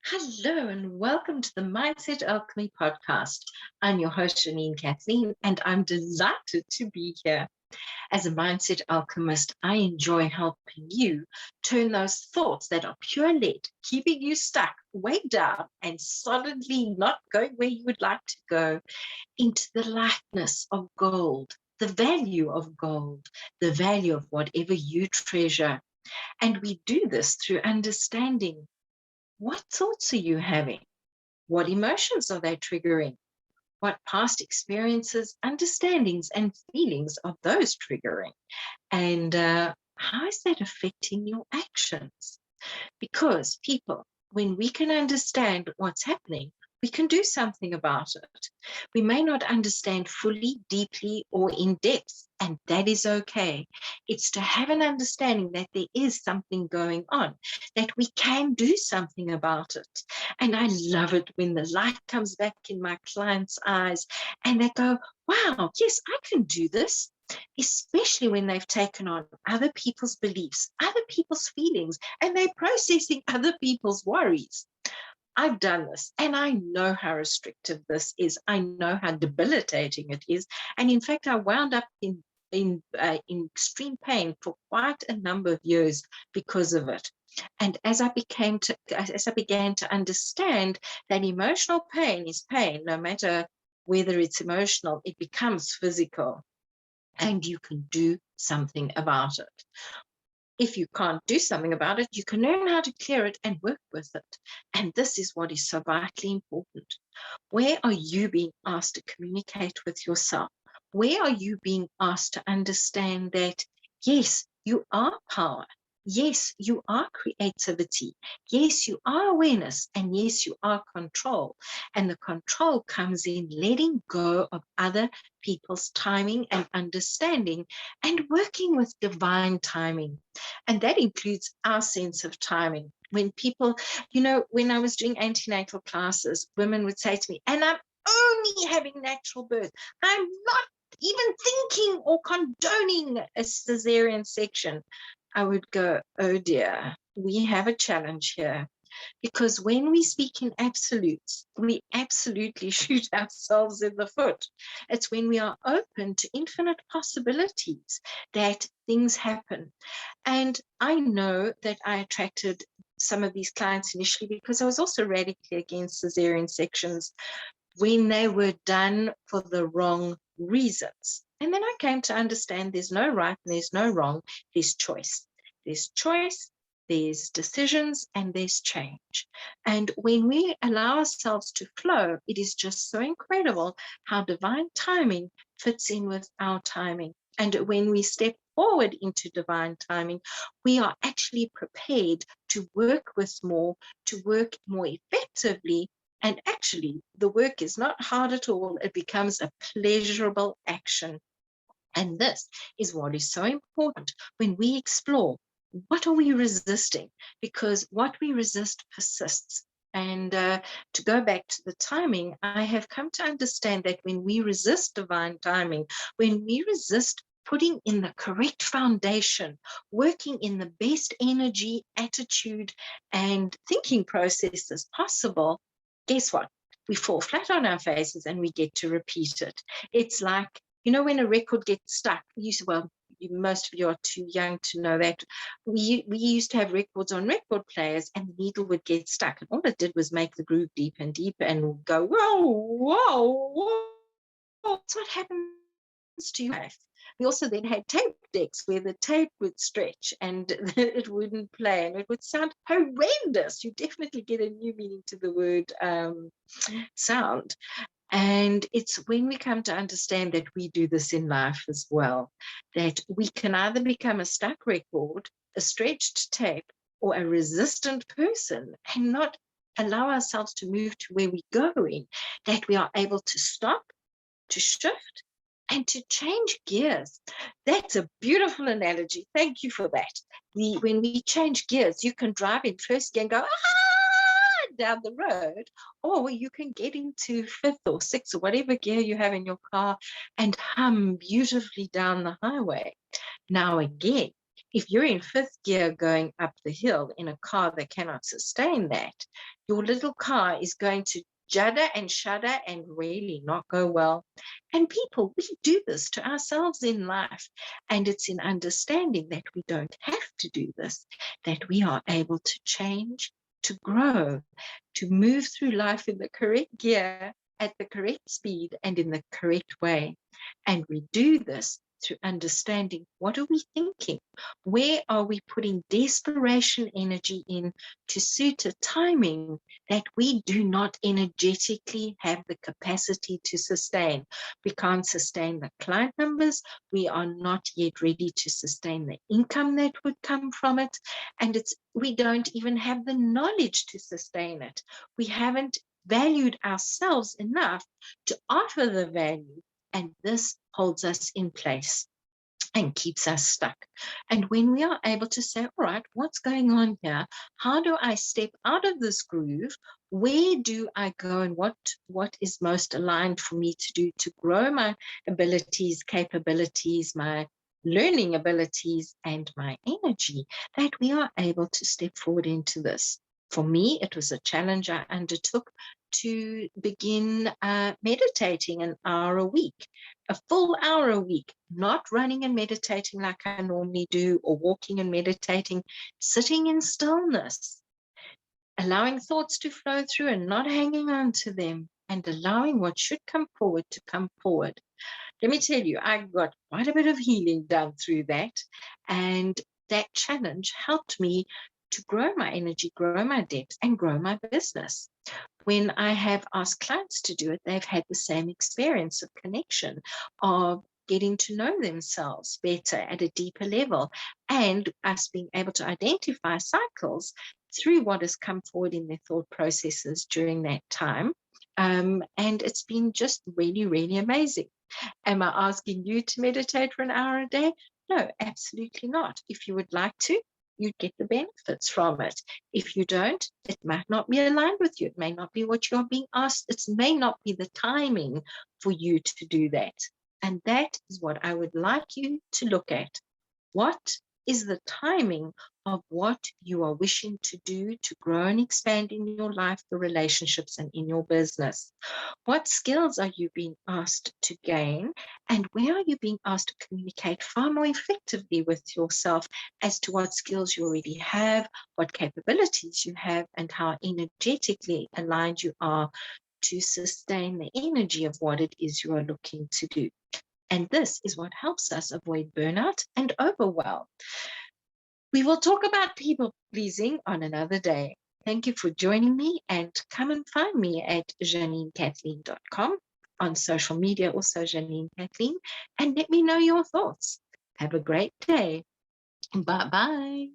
Hello and welcome to the Mindset Alchemy podcast. I'm your host, Janine Kathleen, and I'm delighted to be here. As a mindset alchemist, I enjoy helping you turn those thoughts that are pure lead, keeping you stuck way down and solidly not going where you would like to go, into the lightness of gold, the value of gold, the value of whatever you treasure. And we do this through understanding. What thoughts are you having? What emotions are they triggering? What past experiences, understandings, and feelings are those triggering? And how is that affecting your actions? Because people, when we can understand what's happening, we can do something about it. We may not understand fully, deeply, or in depth, and that is okay. It's to have an understanding that there is something going on, that we can do something about it. And I love it when the light comes back in my clients' eyes and they go, wow, yes, I can do this. Especially when they've taken on other people's beliefs, other people's feelings, and they're processing other people's worries. I've done this and I know how restrictive this is. I know how debilitating it is. And in fact, I wound up in extreme pain for quite a number of years because of it. And as I began to understand that emotional pain is pain, no matter whether it's emotional, it becomes physical, and you can do something about it. If you can't do something about it, you can learn how to clear it and work with it. And this is what is so vitally important. Where are you being asked to communicate with yourself? Where are you being asked to understand that, yes, you are power. Yes, you are creativity. Yes, you are awareness. And yes, you are control. And the control comes in letting go of other people's timing and understanding and working with divine timing. And that includes our sense of timing. When people, when I was doing antenatal classes, women would say to me, and I'm only having natural birth. I'm not even thinking or condoning a cesarean section. I would go, oh dear, we have a challenge here. Because when we speak in absolutes, we absolutely shoot ourselves in the foot. It's when we are open to infinite possibilities that things happen. And I know that I attracted some of these clients initially because I was also radically against cesarean sections when they were done for the wrong reasons. And then I came to understand there's no right and there's no wrong, there's choice. There's choice, there's decisions, and there's change. And when we allow ourselves to flow, it is just so incredible how divine timing fits in with our timing. And when we step forward into divine timing, we are actually prepared to work with more, to work more effectively. And actually, the work is not hard at all. It becomes a pleasurable action. And this is what is so important when we explore. What are we resisting? Because what we resist persists. And to go back to the timing, I have come to understand that when we resist divine timing, when we resist putting in the correct foundation, working in the best energy, attitude, and thinking processes possible, guess what? We fall flat on our faces and we get to repeat it. It's like, when a record gets stuck, most of you are too young to know that. We used to have records on record players and the needle would get stuck. And all it did was make the groove deep and deeper and go, whoa, whoa, whoa. That's what happens to your life. We also then had tape decks where the tape would stretch and it wouldn't play and it would sound horrendous. You definitely get a new meaning to the word sound. And it's when we come to understand that we do this in life as well, that we can either become a stuck record, a stretched tape, or a resistant person and not allow ourselves to move to where we're going, that we are able to stop, to shift, and to change gears. That's a beautiful analogy. Thank you for that. When we change gears, you can drive in first gear and go, down the road, or you can get into fifth or sixth or whatever gear you have in your car and hum beautifully down the highway. Now again, If you're in fifth gear going up the hill in a car that cannot sustain that, your little car is going to judder and shudder and really not go well. And people, we do this to ourselves in life. And it's in understanding that we don't have to do this, that we are able to change, to grow, to move through life in the correct gear, at the correct speed, and in the correct way. And we do this through understanding, what are we thinking? Where are we putting desperation energy in to suit a timing that we do not energetically have the capacity to sustain? We can't sustain the client numbers. We are not yet ready to sustain the income that would come from it. And we don't even have the knowledge to sustain it. We haven't valued ourselves enough to offer the value. And this holds us in place and keeps us stuck. And when we are able to say, all right, what's going on here? How do I step out of this groove? Where do I go, and what is most aligned for me to do to grow my abilities, capabilities, my learning abilities, and my energy, that we are able to step forward into this. For me, it was a challenge I undertook to begin meditating an hour a week, a full hour a week, not running and meditating like I normally do, or walking and meditating, sitting in stillness, allowing thoughts to flow through and not hanging on to them, and allowing what should come forward to come forward. Let me tell you, I got quite a bit of healing done through that. And that challenge helped me to grow my energy, grow my depth, and grow my business. When I have asked clients to do it, they've had the same experience of connection, of getting to know themselves better at a deeper level, and us being able to identify cycles through what has come forward in their thought processes during that time. And it's been just really, really amazing. Am I asking you to meditate for an hour a day? No, absolutely not. If you would like to, you'd get the benefits from it. If you don't, it might not be aligned with you. It may not be what you're being asked. It may not be the timing for you to do that. And that is what I would like you to look at. What is the timing of what you are wishing to do to grow and expand in your life, your relationships, and in your business? What skills are you being asked to gain? And where are you being asked to communicate far more effectively with yourself as to what skills you already have, what capabilities you have, and how energetically aligned you are to sustain the energy of what it is you are looking to do? And this is what helps us avoid burnout and overwhelm. We will talk about people pleasing on another day. Thank you for joining me, and come and find me at JanineKathleen.com, on social media, also Janine Kathleen, and let me know your thoughts. Have a great day. Bye-bye.